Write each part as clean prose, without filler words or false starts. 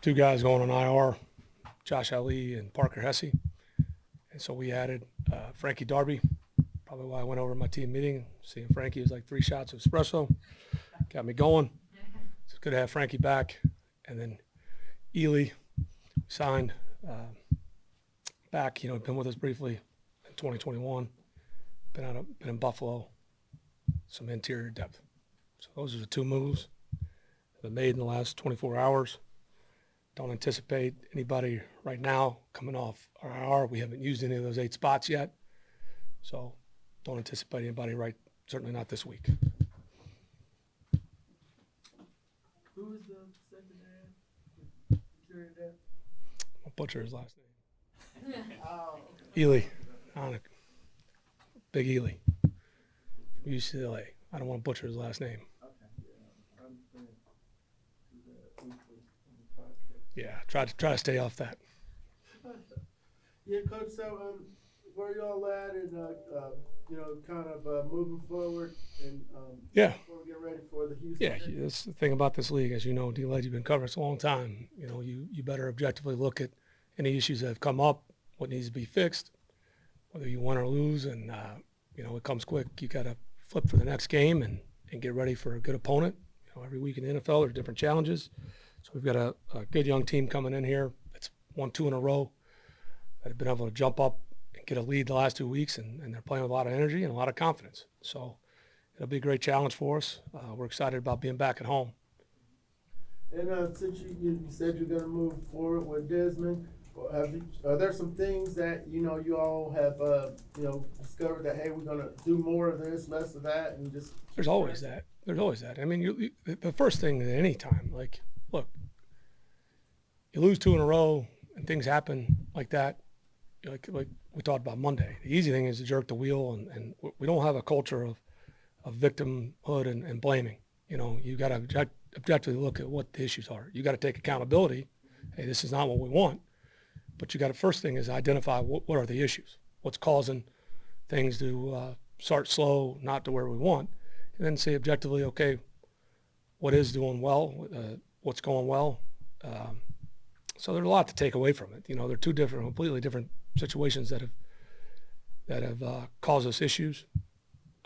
two guys going on IR, Josh Ali and Parker Hesse. And so we added Frankie Darby, probably why I went over to my team meeting. Seeing Frankie was like 3 shots of espresso. Got me going. It's good to have Frankie back. And then Ely signed back. Been with us briefly in 2021. Been in Buffalo. Some interior depth. So those are the 2 moves that have been made in the last 24 hours. Don't anticipate anybody right now coming off IR. We haven't used any of those 8 spots yet. So don't anticipate anybody certainly not this week. Who is the second depth? I'll butcher his last name. Oh, Ely. Big Ely. UCLA. I don't want to butcher his last name. okay. Yeah, I'm saying do that weekly on the podcast. Yeah, try to stay off that. Yeah, Coach. So, where y'all at, and kind of moving forward, and Yeah. before we get ready for the Houston. Yeah, game? that's the thing about this league. As you know, D-Led, you've been covering this a long time. You better objectively look at any issues that have come up, what needs to be fixed, whether you win or lose, and it comes quick. You got to flip for the next game and get ready for a good opponent. Every week in the NFL, there's different challenges. So we've got a good young team coming in here that's won 2 in a row, that have been able to jump up and get a lead the last 2 weeks, and they're playing with a lot of energy and a lot of confidence. So it'll be a great challenge for us. We're excited about being back at home. And since you said you're going to move forward with Desmond, are there some things that you all have discovered that, hey, we're going to do more of this, less of that, and just There's always that. I mean, the first thing at any time, look, you lose 2 in a row and things happen like that, like we talked about Monday. The easy thing is to jerk the wheel, and we don't have a culture of victimhood and blaming. You got to objectively look at what the issues are. You got to take accountability. Hey, this is not what we want. But you got to, first thing is identify what are the issues, what's causing things to start slow, not to where we want, and then say objectively, okay, what is doing well, what's going well. So there's a lot to take away from it. They're 2 completely different situations that have caused us issues.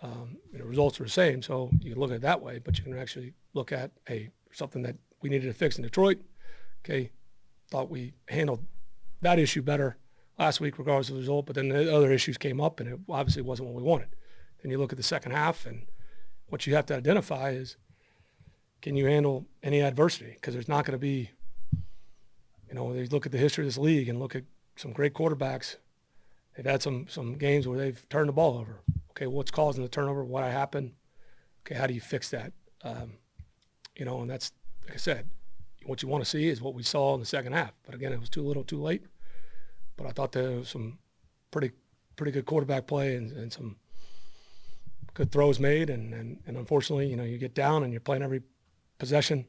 The results are the same, so you can look at it that way, but you can actually look at, hey, something that we needed to fix in Detroit. Okay, thought we handled that issue better last week regardless of the result, but then the other issues came up, and it obviously wasn't what we wanted. Then you look at the second half, and what you have to identify is, can you handle any adversity? Because there's not going to be, they look at the history of this league and look at some great quarterbacks. They've had some games where they've turned the ball over. Okay, what's causing the turnover? What happened? Okay, how do you fix that? And that's, like I said, what you want to see is what we saw in the second half. But again, it was too little, too late. But I thought there was some pretty good quarterback play and some good throws made. And unfortunately, you get down and you're playing every possession,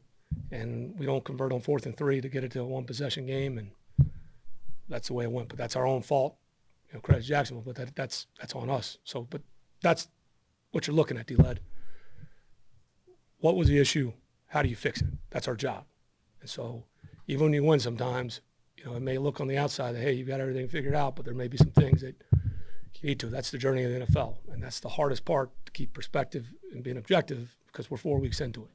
and we don't convert on 4th and 3 to get it to a 1-possession game, and that's the way it went. But that's our own fault. Credit to Jacksonville, but that's on us. So, but that's what you're looking at, D-Led. What was the issue? How do you fix it? That's our job. And so even when you win sometimes, it may look on the outside that, hey, you've got everything figured out, but there may be some things that you need to. That's the journey of the NFL, and that's the hardest part, to keep perspective and being objective, because we're 4 weeks into it.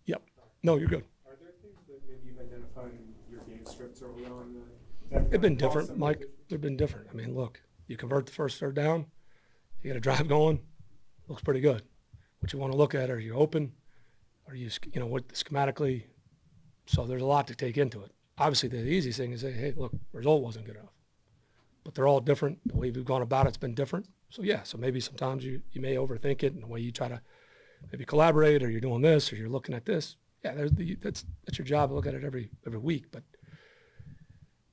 Yep. No, you're good. Are there things that maybe you've identified in your game scripts early on that They've been different, Mike. They've been different. I mean, look, you convert the first 3rd down, you get a drive going, looks pretty good. What you want to look at, are you open? Are you, what schematically? So there's a lot to take into it. Obviously, the easiest thing is say, hey, look, the result wasn't good enough. But they're all different. The way we've gone about it's been different. So, yeah, so maybe sometimes you may overthink it in the way you try to maybe collaborate, or you're doing this, or you're looking at this. Yeah, that's your job to look at it every week. But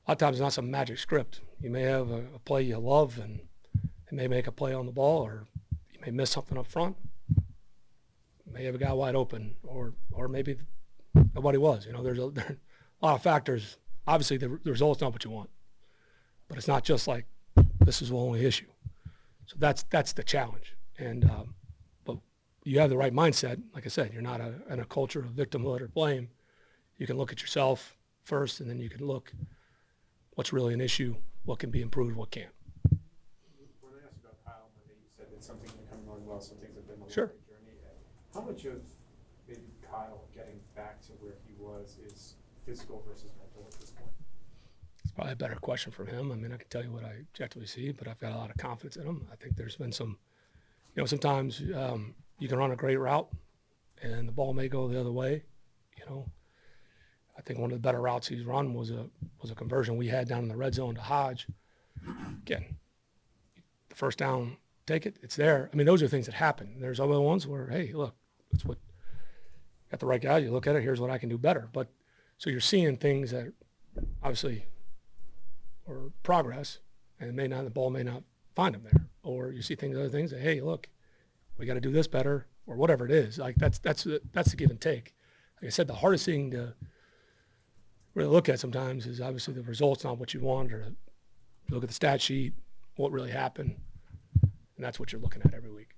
a lot of times it's not some magic script. You may have a play you love, and they may make a play on the ball, or you may miss something up front. You may have a guy wide open, or maybe nobody was. There's a lot of factors. Obviously, the result's not what you want, but it's not just like this is the only issue. So that's the challenge. And but you have the right mindset. Like I said, you're not in a culture of victimhood or blame. you can look at yourself first, and then you can look what's really an issue, what can be improved, what can't. When I asked about Kyle Monday, you said that some things are coming along well, some things have been a Sure. long journey. How much of maybe Kyle getting back to where he was is physical versus mental at this point? It's probably a better question from him. I mean, I can tell you what I objectively see, but I've got a lot of confidence in him. I think there's been some, sometimes you can run a great route and the ball may go the other way. I think one of the better routes he's run was a conversion we had down in the red zone to Hodge. Again, the first down, take it, it's there. I mean, those are things that happen. There's other ones where, hey, look, that's what, got the right guy, you look at it, here's what I can do better. But so you're seeing things that obviously are progress, and the ball may not find him there. Or you see other things that, hey, look, we got to do this better, or whatever it is. Like that's the give and take. Like I said, the hardest thing to really look at sometimes is obviously the results, not what you want, or look at the stat sheet, what really happened, and that's what you're looking at every week.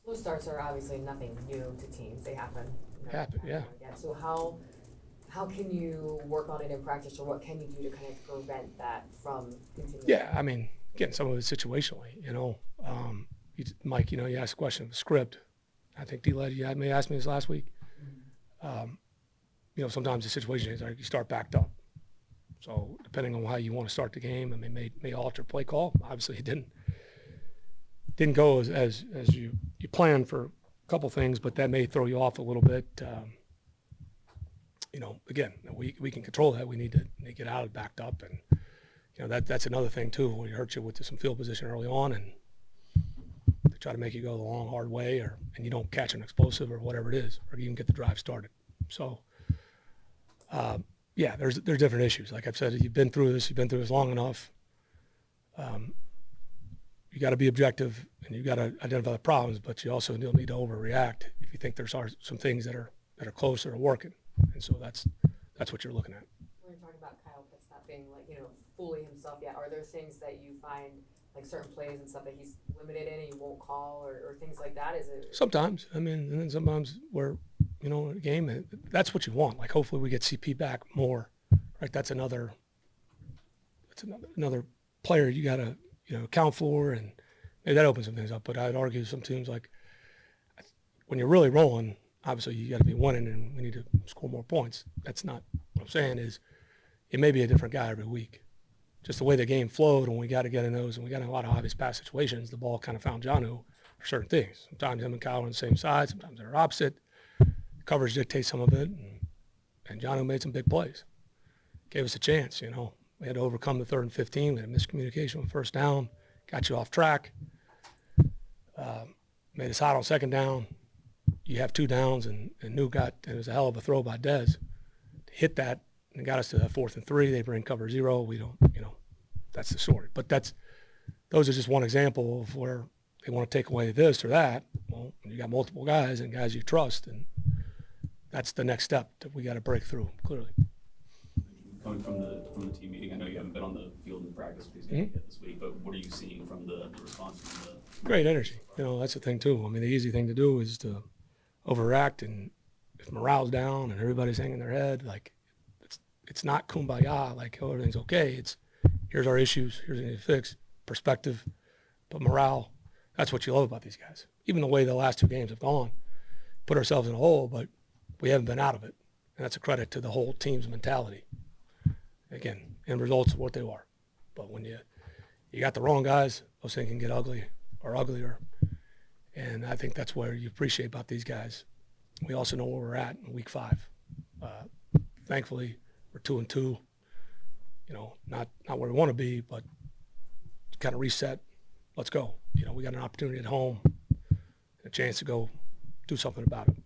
Slow starts are obviously nothing new to teams. They happen. Happen, yeah. Again. So how can you work on it in practice, or what can you do to kind of prevent that from continuing? Yeah, I mean, again, some of it's situationally, Mike, you asked a question of the script. I think D-Led, you may ask me this last week. Sometimes the situation is like you start backed up. So depending on how you want to start the game, I mean, may alter play call. Obviously, it didn't go as you planned for a couple things, but that may throw you off a little bit. Again, we can control that. We need to get out of backed up, and that's another thing too. When it hurts you with some field position early on, and they try to make you go the long hard way, and you don't catch an explosive or whatever it is, or you can get the drive started. So. There's different issues. Like I've said, you've been through this long enough. You got to be objective, and you got to identify the problems, but you also don't need to overreact if you think there's some things that are close or are working. And so that's what you're looking at. When you're talking about Kyle Pitts not being fully himself yet, are there things that you find like certain plays and stuff that he's limited in and you won't call or things like that? Is it Sometimes, and then sometimes where, in a game, that's what you want. Like hopefully we get CP back more, right? That's another player you got to, account for, and maybe that opens some things up. But I'd argue some teams, like when you're really rolling, obviously you got to be winning and we need to score more points. That's not what I'm saying is it may be a different guy every week. Just the way the game flowed, and we got to get in those, and we got in a lot of obvious pass situations, the ball kind of found Jonnu for certain things. Sometimes him and Kyle are on the same side, sometimes they're opposite. Coverage dictates some of it, and Jonnu made some big plays. Gave us a chance, We had to overcome the 3rd and 15. We had a miscommunication with first down, got you off track, made us hot on 2nd down. You have 2 downs, and it was a hell of a throw by Dez to hit that, and got us to that 4th and 3. They bring cover 0. We don't, that's the story. But those are just one example of where they want to take away this or that. Well, you got multiple guys and guys you trust, and that's the next step that we got to break through, clearly. Coming from the team meeting, I know you haven't been on the field in practice because you didn't get this week, but what are you seeing from the response from the Great energy. That's the thing too. I mean, the easy thing to do is to overact, and if morale's down and everybody's hanging their head, like it's not kumbaya, like everything's okay. It's here's our issues, here's what we need to fix, perspective, but morale. That's what you love about these guys. Even the way the last 2 games have gone, put ourselves in a hole, but we haven't been out of it, and that's a credit to the whole team's mentality. Again, end results are what they are, but when you got the wrong guys, those things can get ugly or uglier, and I think that's where you appreciate about these guys. We also know where we're at in week 5. Thankfully, we're 2-2. Not where we want to be, but kind of reset. Let's go. We got an opportunity at home, a chance to go do something about it.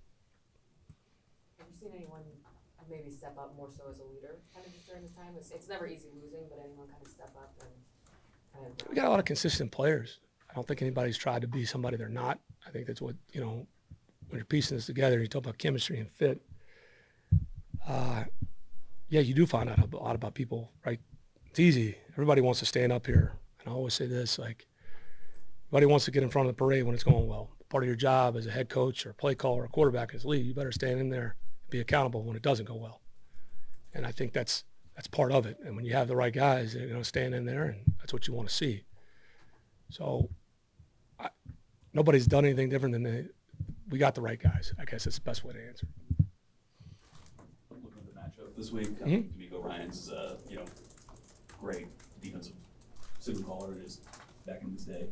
Have you seen anyone maybe step up more so as a leader kind of just during this time? It's never easy losing, but anyone kind of step up and kind of. We got a lot of consistent players. I don't think anybody's tried to be somebody they're not. I think that's what, when you're piecing this together, you talk about chemistry and fit. You do find out a lot about people, right? It's easy. Everybody wants to stand up here. And I always say this, like, everybody wants to get in front of the parade when it's going well. Part of your job as a head coach or play caller or quarterback is lead. You better stand in there and be accountable when it doesn't go well. And I think that's part of it. And when you have the right guys, you know, staying in there, and that's what you want to see. So nobody's done anything different than we got the right guys. I guess that's the best way to answer. Looking at the matchup this week, D'Amico Ryans is a great defensive signal caller. It is back in his day.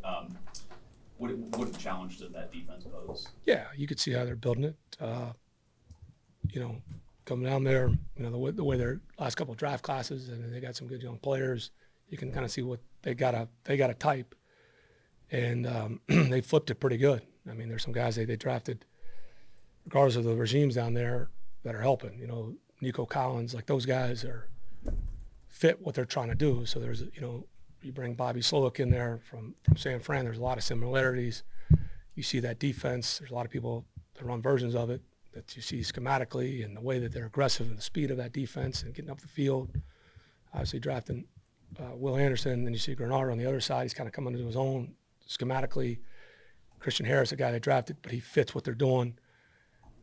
What challenge did that defense pose? Yeah, you could see how they're building it. Coming down there, the way their last couple of draft classes, and they got some good young players. You can kind of see what they got a type, and they flipped it pretty good. I mean, there's some guys they drafted, regardless of the regimes down there, that are helping. Nico Collins, like those guys are fit what they're trying to do. So there's, you bring Bobby Slowick in there from San Fran. There's a lot of similarities. You see that defense. There's a lot of people that run versions of it that you see schematically, and the way that they're aggressive and the speed of that defense and getting up the field. Obviously drafting Will Anderson, then you see Granado on the other side. He's kind of coming into his own schematically. Christian Harris, a guy they drafted, but he fits what they're doing.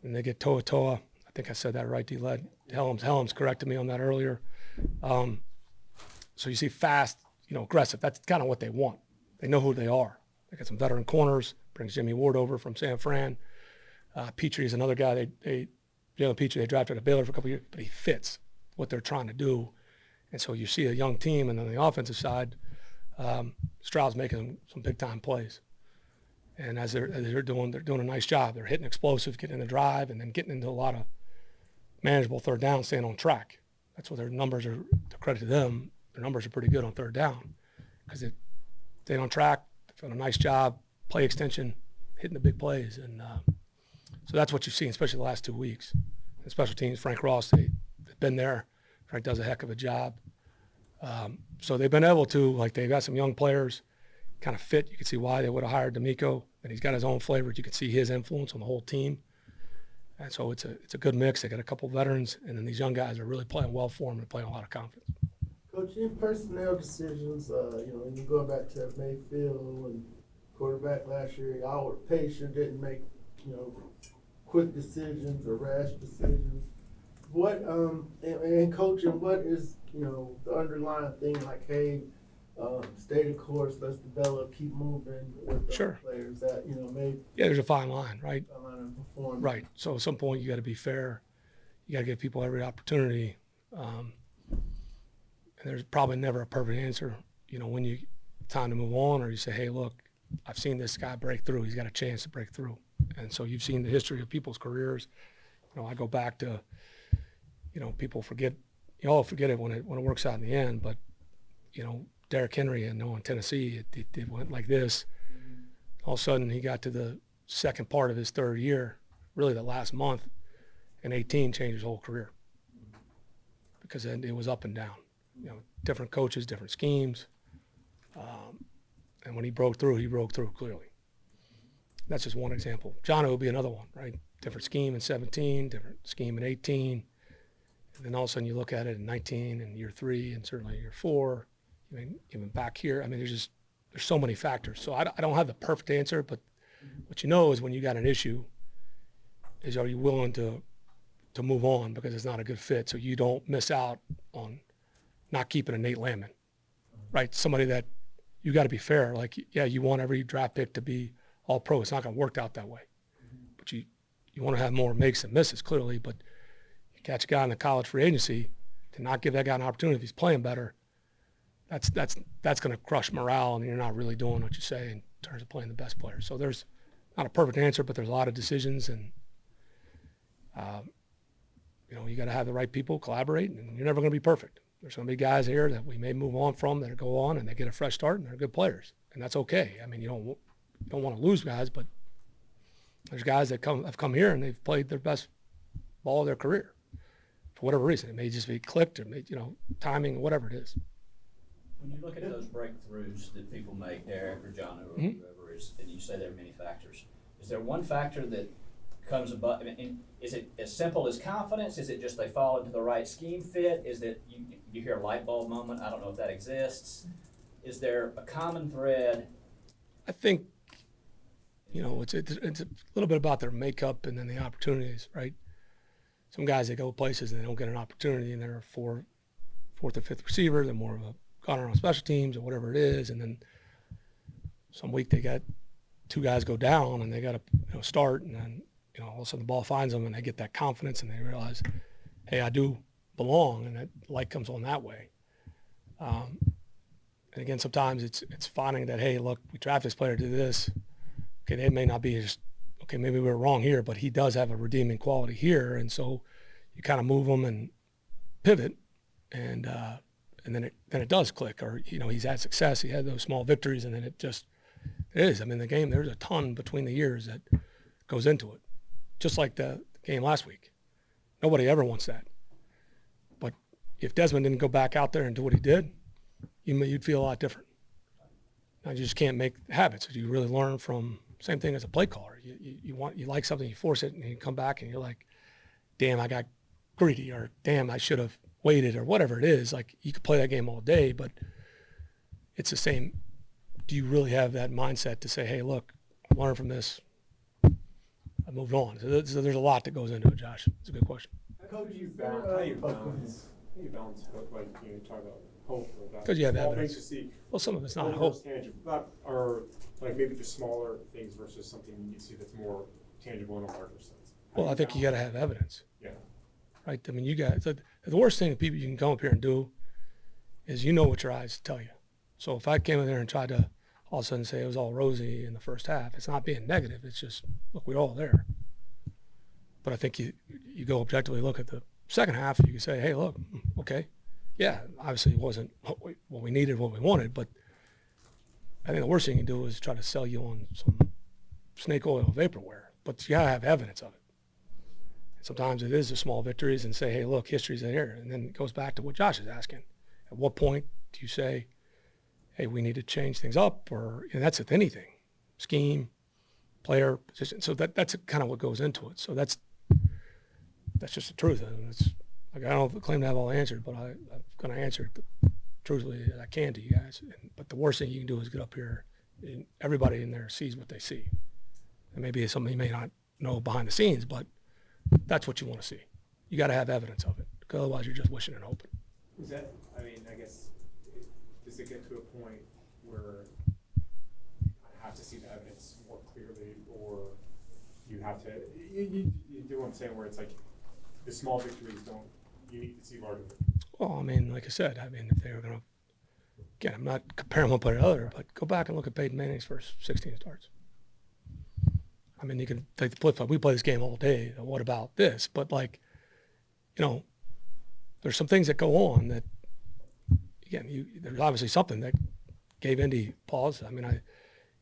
And they get Toa Toa. I think I said that right, D-Led. Helms corrected me on that earlier. So you see fast, aggressive. That's kind of what they want. They know who they are. They got some veteran corners. Brings Jimmy Ward over from San Fran. Petrie is another guy. Jalen Petrie, they drafted at Baylor for a couple of years, but he fits what they're trying to do. And so you see a young team, and on the offensive side, Stroud's making some big-time plays. And as they're doing a nice job. They're hitting explosives, getting in the drive, and then getting into a lot of manageable third down, staying on track. That's what their numbers are, to credit to them. Their numbers are pretty good on third down because they stayed on track, doing a nice job, play extension, hitting the big plays. And so that's what you've seen, especially the last 2 weeks. And special teams, Frank Ross, they've been there. Frank does a heck of a job. So they've been able to, they've got some young players kind of fit. You can see why they would have hired D'Amico, and he's got his own flavor. You can see his influence on the whole team. And so it's a good mix. They got a couple veterans, and then these young guys are really playing well for them and playing a lot of confidence. Coach, in personnel decisions, when you go back to Mayfield and quarterback last year, y'all were patient, didn't make, quick decisions or rash decisions. What, and coaching, what is, the underlying thing, like, hey, stay the course, let's develop, keep moving with the Sure. players that, may Yeah, there's a fine line, right? perform. Right. So at some point you got to be fair. You got to give people every opportunity. And there's probably never a perfect answer. When you time to move on, or you say, hey, look, I've seen this guy break through. He's got a chance to break through. And so you've seen the history of people's careers. I go back to, people forget. You all forget it when it works out in the end. But Derrick Henry in Tennessee, it went like this. All of a sudden, he got to the second part of his third year, really the last month, and 18 changed his whole career because it was up and down. Different coaches, different schemes. And when he broke through clearly. That's just one example. Jono would be another one, right? Different scheme in 17, different scheme in 18. And then all of a sudden you look at it in 19 and year 3 and certainly year 4. Even back here, there's so many factors. So I don't have the perfect answer, but what is when you got an issue is, are you willing to move on because it's not a good fit, so you don't miss out on not keeping a Nate Landman, right? Somebody that you got to be fair. You want every draft pick to be all pro. It's not going to work out that way. But you want to have more makes than misses, clearly. But you catch a guy in the college free agency, to not give that guy an opportunity if he's playing better, that's going to crush morale, and you're not really doing what you say in terms of playing the best player. So there's not a perfect answer, but there's a lot of decisions, and you got to have the right people collaborate, and you're never going to be perfect. There's going to be guys here that we may move on from that go on and they get a fresh start, and they're good players, and that's okay. You don't want to lose guys, but there's guys that have come here and they've played their best ball of their career for whatever reason. It may just be clicked or timing, whatever it is. When you look at those breakthroughs that people make, Derek or John or whoever is, and you say there are many factors, is there one factor that comes above? Is it as simple as confidence? Is it just they fall into the right scheme fit? Is that you hear a light bulb moment? I don't know if that exists. Is there a common thread? I think, it's a little bit about their makeup and then the opportunities, right? some guys that go places and they don't get an opportunity and they're a fourth or fifth receiver. They're more of a gunner on special teams or whatever it is. And then some week they got two guys go down and they got to start, and then all of a sudden the ball finds them and they get that confidence and they realize, hey, I do belong, and that light comes on that way. And again, sometimes it's finding that, hey, look, we draft this player to do this. Okay, it may not be just, okay, maybe we were wrong here, but he does have a redeeming quality here, and so you kind of move him and pivot, and then it does click, or he's had success, he had those small victories, and then it is. I mean, the game, there's a ton between the years that goes into it, just like the game last week. Nobody ever wants that, but if Desmond didn't go back out there and do what he did, you'd feel a lot different. Now, you just can't make habits. You really learn from same thing as a play caller. You like something, you force it, and you come back and you're like, damn, I got greedy, or damn, I should have waited, or whatever it is. Like, you could play that game all day, but it's the same. Do you really have that mindset to say, hey, look, I learned from this, I moved on? So there's a lot that goes into it, Josh. It's a good question. Coach, How do you balance hope, like you talk about hope, or that 'Cause you have small evidence. things to see? Well, some of it's not Hope hope. versus tangible, or like maybe the smaller things versus something you see that's more tangible in a larger sense. Well, I think you got to have evidence, Yeah. right? I mean, you guys, the worst thing that people you can come up here and do is what your eyes tell you. So if I came in there and tried to all of a sudden say it was all rosy in the first half, it's not being negative. It's just, look, we're all there. But I think you go objectively look at the second half, and you can say, hey, look, okay, yeah, obviously it wasn't what we needed, what we wanted, but I think the worst thing you can do is try to sell you on some snake oil vaporware. But you got to have evidence of it. And sometimes it is the small victories, and say, hey, look, history's there. And then it goes back to what Josh is asking. At what point do you say, hey, we need to change things up? Or that's with anything, scheme, player, position. So that's kind of what goes into it. So that's just the truth. And it's like, I don't claim to have all the answers, but I'm going to answer it truthfully as I can to you guys. But the worst thing you can do is get up here and everybody in there sees what they see. And maybe it's something you may not know behind the scenes, but that's what you want to see. You got to have evidence of it, because otherwise you're just wishing and hoping. Is that, I mean, I guess, does it get to a point where I have to see the evidence more clearly, or you have to, you do what I'm saying, where it's like the small victories you need to see larger victories? Well, I mean, like I said, if they were going to, again, I'm not comparing one player to the other, but go back and look at Peyton Manning's first 16 starts. I mean, you can take the flip side. We play this game all day. What about this? But there's some things that go on that, again, there's obviously something that gave Indy pause. I mean,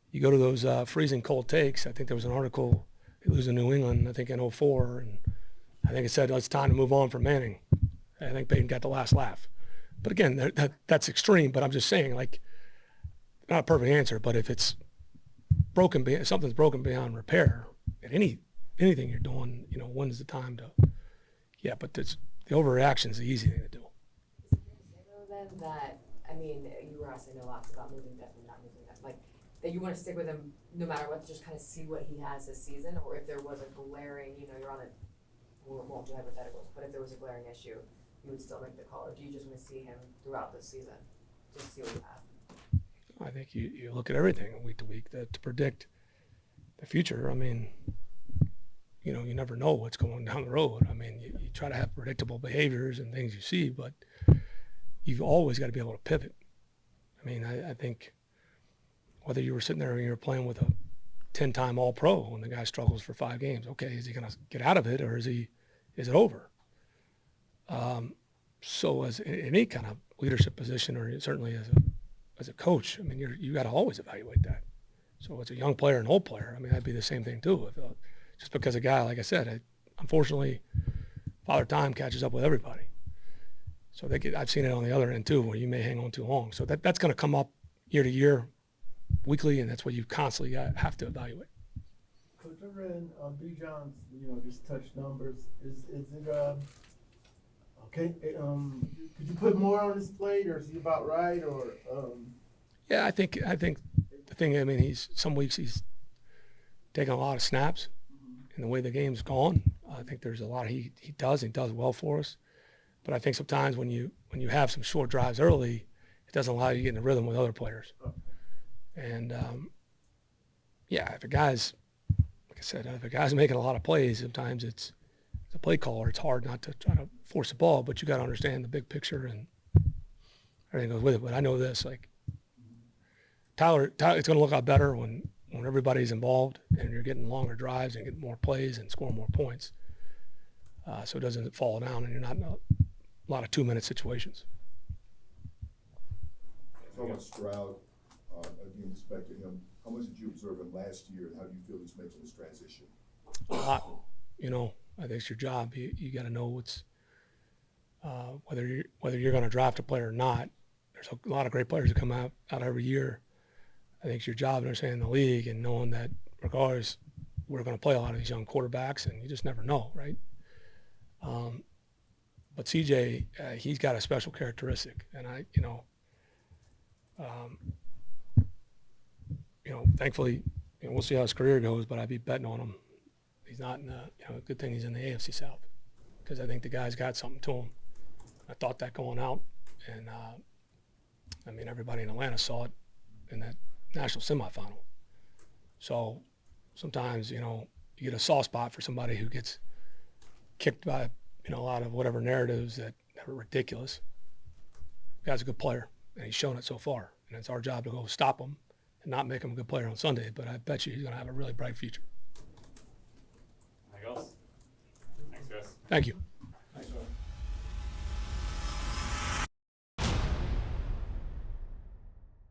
you go to those freezing cold takes. I think there was an article, they lose in New England, I think in 2004, and I think it said, it's time to move on from Manning. I think Peyton got the last laugh. But again, that's extreme, but I'm just saying, like, not a perfect answer, but if it's broken, something's broken beyond repair at anything you're doing, when's the time to, but the overreaction is the easy thing to do. Is it fair to say, though, then, that, I mean, you were asking a lot about moving Desmond, not moving Desmond, like, that you want to stick with him no matter what, just kind of see what he has this season, or if there was a glaring, you're on it, we won't do hypotheticals, but if there was a glaring issue, you would still make the call, or do you just want to see him throughout the season, just see what you have? I think you look at everything week to week to predict the future. I mean, you never know what's going down the road. I mean, you try to have predictable behaviors and things you see, but you've always got to be able to pivot. I mean, I think whether you were sitting there and you were playing with a 10-time All-Pro and the guy struggles for 5 games, okay, is he going to get out of it, or is it over? So as in any kind of leadership position, or certainly as a coach, I mean, you got to always evaluate that. So it's a young player and old player. I mean, that'd be the same thing too. Just because a guy, like I said, unfortunately, Father Time catches up with everybody. So I've seen it on the other end too, where you may hang on too long. So that's going to come up year to year, weekly, and that's what you constantly have to evaluate. Coach, I read B. John's, just touch numbers. Is it okay? Could you put more on his plate, or is he about right? Or Yeah, I think the thing. I mean, some weeks he's taking a lot of snaps, in the way the game's gone. I think there's a lot he does well for us. But I think sometimes when you have some short drives early, it doesn't allow you to get in a rhythm with other players. And yeah, if a guy's, like I said, if a guy's making a lot of plays, sometimes it's a play caller. It's hard not to try to force the ball, but you got to understand the big picture and everything goes with it. But I know this, like Tyler, it's going to look a lot better when everybody's involved and you're getting longer drives and getting more plays and scoring more points. So it doesn't fall down and you're not in a lot of 2-minute situations. How much Stroud, again, expected him, how much did you observe him last year, and how do you feel he's making this transition? A lot. You know, I think it's your job. You got to know what's whether you're going to draft a player or not. There's a lot of great players who come out every year. I think it's your job understanding the league and knowing that regardless, we're going to play a lot of these young quarterbacks, and you just never know, right? But CJ, he's got a special characteristic, and thankfully, we'll see how his career goes, but I'd be betting on him. He's not in good thing he's in the AFC South, because I think the guy's got something to him. I thought that going out, and everybody in Atlanta saw it in that national semifinal. So sometimes, you get a soft spot for somebody who gets kicked by, a lot of whatever narratives that are ridiculous. The guy's a good player, and he's shown it so far. And it's our job to go stop him and not make him a good player on Sunday. But I bet you he's going to have a really bright future. Anything else? Thanks, guys. Thank you.